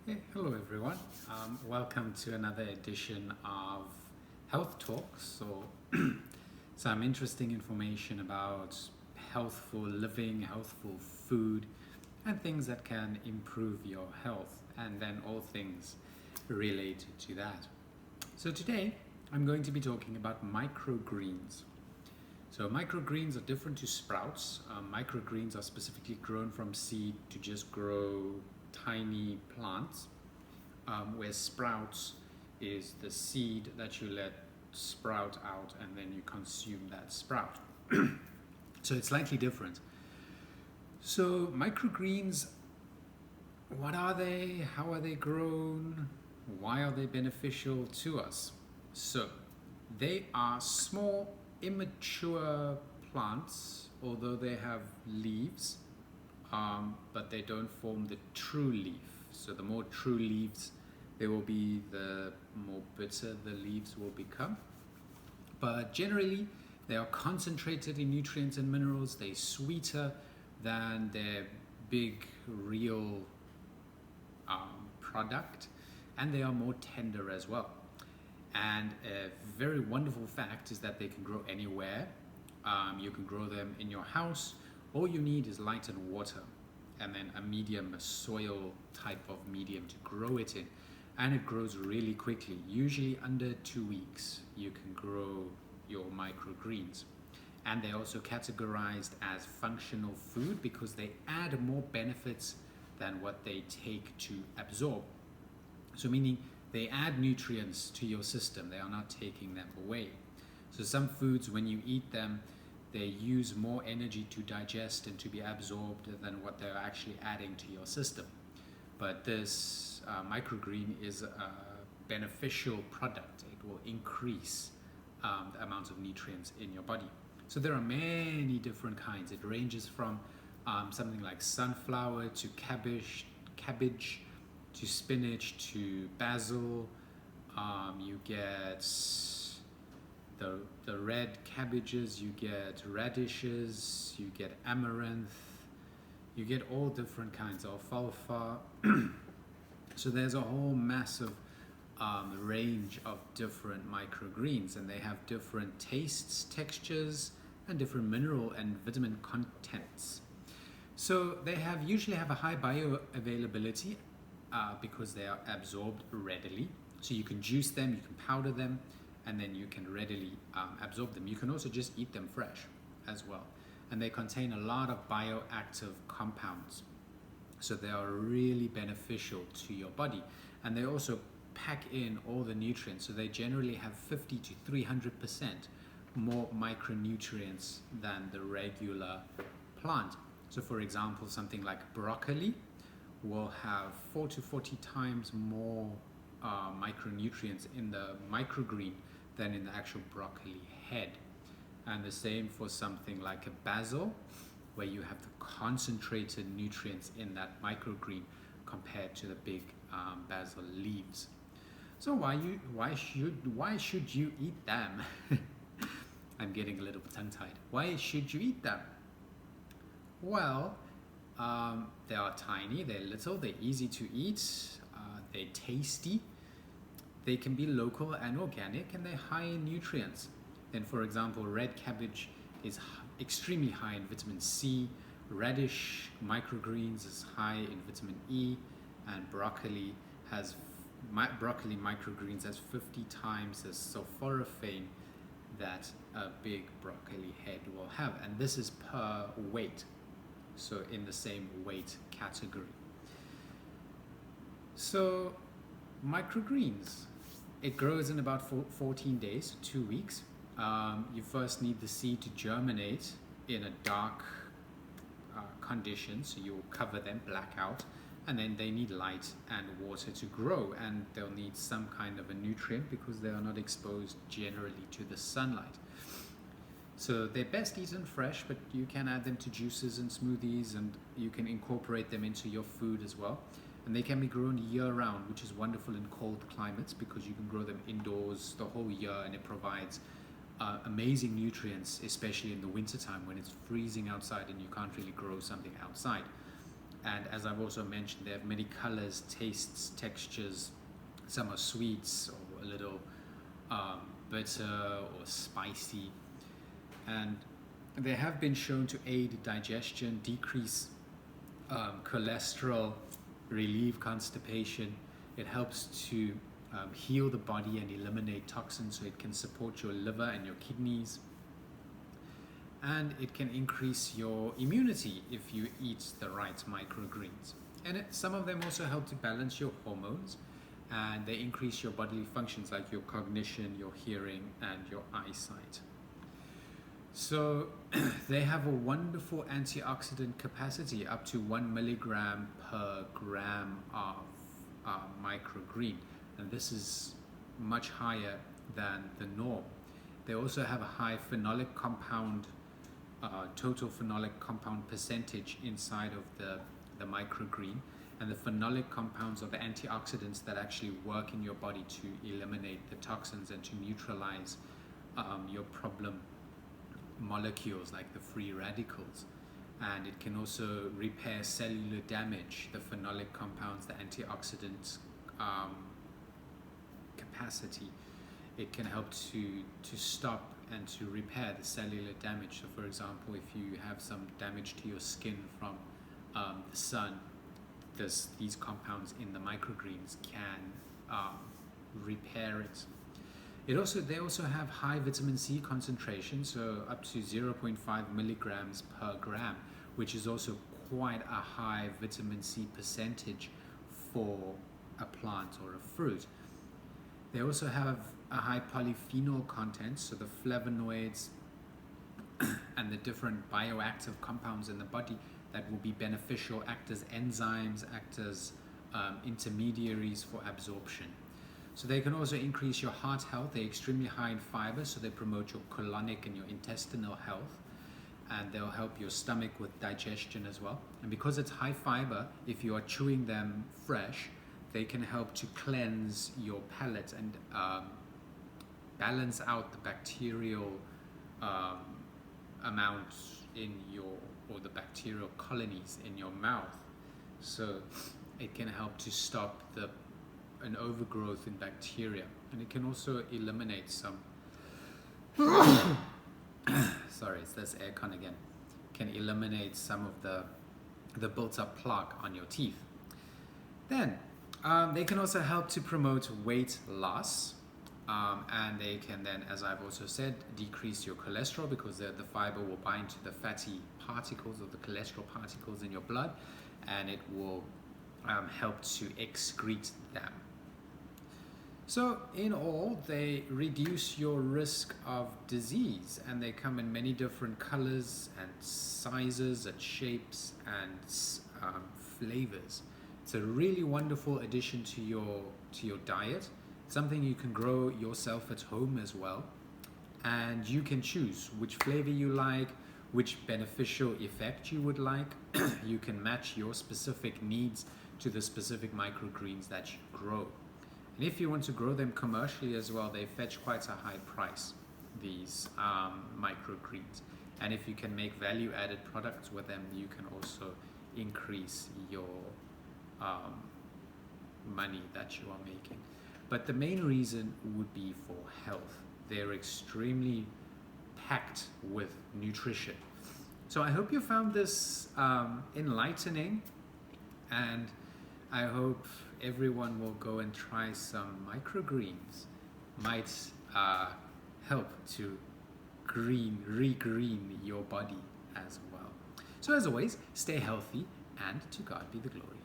Hey, hello everyone. Welcome to another edition of Health Talks. Some interesting information about healthful living, healthful food, and things that can improve your health, and then all things related to that. So today I'm going to be talking about microgreens. So microgreens are different to sprouts. Microgreens are specifically grown from seed to just grow tiny plants, where sprouts is the seed that you let sprout out and then you consume that sprout. So it's slightly different. So microgreens, what are they? How are they grown? Why are they beneficial to us? So they are small, immature plants, although they have leaves, but they don't form the true leaf. So the more true leaves there will be, the more bitter the leaves will become. But generally, they are concentrated in nutrients and minerals. They're sweeter than their big, real product, and they are more tender as well. And a very wonderful fact is that they can grow anywhere. You can grow them in your house. All you need is light and water, and then a soil type of medium to grow it in. And it grows really quickly. Usually under 2 weeks, you can grow your microgreens. And they're also categorized as functional food because they add more benefits than what they take to absorb. So meaning they add nutrients to your system, they are not taking them away. So some foods, when you eat them, they use more energy to digest and to be absorbed than what they're actually adding to your system. But this microgreen is a beneficial product. It will increase the amount of nutrients in your body. So there are many different kinds. It ranges from something like sunflower to cabbage to spinach to basil. You get the red cabbages, you get radishes, you get amaranth, you get all different kinds of alfalfa. So there's a whole massive range of different microgreens, and they have different tastes, textures, and different mineral and vitamin contents. So they usually have a high bioavailability because they are absorbed readily. So you can juice them, you can powder them, and then you can readily absorb them. You can also just eat them fresh as well. And they contain a lot of bioactive compounds. So they are really beneficial to your body. And they also pack in all the nutrients. So they generally have 50 to 300% more micronutrients than the regular plant. So for example, something like broccoli will have 4 to 40 times more micronutrients in the microgreen than in the actual broccoli head. And the same for something like a basil, where you have the concentrated nutrients in that microgreen compared to the big basil leaves. So why should you eat them? I'm getting a little tongue-tied. Why should you eat them? Well, they are tiny, they're little, they're easy to eat, they're tasty, they can be local and organic, and they're high in nutrients. Then, for example, red cabbage is extremely high in vitamin C, radish microgreens is high in vitamin E, and broccoli microgreens has 50 times the sulforaphane that a big broccoli head will have, and this is per weight, so in the same weight category. So microgreens, it grows in about 14 days, 2 weeks. You first need the seed to germinate in a dark condition, so you'll cover them, black out, and then they need light and water to grow, and they'll need some kind of a nutrient because they are not exposed generally to the sunlight. So they're best eaten fresh, but you can add them to juices and smoothies, and you can incorporate them into your food as well. And they can be grown year-round, which is wonderful in cold climates because you can grow them indoors the whole year, and it provides amazing nutrients, especially in the wintertime when it's freezing outside and you can't really grow something outside. And as I've also mentioned, they have many colors, tastes, textures. Some are sweets or a little bitter or spicy. And they have been shown to aid digestion, decrease cholesterol, relieve constipation. It helps to heal the body and eliminate toxins, so it can support your liver and your kidneys. And it can increase your immunity if you eat the right microgreens. And some of them also help to balance your hormones, and they increase your bodily functions like your cognition, your hearing, and your eyesight. So they have a wonderful antioxidant capacity, up to 1 milligram per gram of microgreen, and this is much higher than the norm. They also have a high phenolic compound, total phenolic compound percentage inside of the microgreen, and the phenolic compounds are the antioxidants that actually work in your body to eliminate the toxins and to neutralize your problem molecules like the free radicals. And it can also repair cellular damage. The phenolic compounds, the antioxidant capacity, it can help to stop and to repair the cellular damage. So for example, if you have some damage to your skin from the sun, these compounds in the microgreens can repair it. They also have high vitamin C concentration, so up to 0.5 milligrams per gram, which is also quite a high vitamin C percentage for a plant or a fruit. They also have a high polyphenol content, so the flavonoids and the different bioactive compounds in the body that will be beneficial, act as enzymes, act as intermediaries for absorption. So they can also increase your heart health. They're extremely high in fiber, so they promote your colonic and your intestinal health, and they'll help your stomach with digestion as well. And because it's high fiber, if you are chewing them fresh, they can help to cleanse your palate and balance out the bacterial amount in or the bacterial colonies in your mouth. So it can help to stop an overgrowth in bacteria, and it can also eliminate some sorry, it's this aircon again. Can eliminate some of the built-up plaque on your teeth. Then they can also help to promote weight loss, and they can then, as I've also said, decrease your cholesterol, because the fiber will bind to the fatty particles or the cholesterol particles in your blood, and it will help to excrete them. So in all, they reduce your risk of disease, and they come in many different colors and sizes and shapes and flavors. It's a really wonderful addition to your diet, something you can grow yourself at home as well, and you can choose which flavor you like, which beneficial effect you would like. You can match your specific needs to the specific microgreens that you grow. And if you want to grow them commercially as well, they fetch quite a high price, these microgreens. And if you can make value-added products with them, you can also increase your money that you are making. But the main reason would be for health. They're extremely packed with nutrition. So I hope you found this enlightening, and I hope everyone will go and try some microgreens. Might help to regreen your body as well. So as always, stay healthy, and to God be the glory.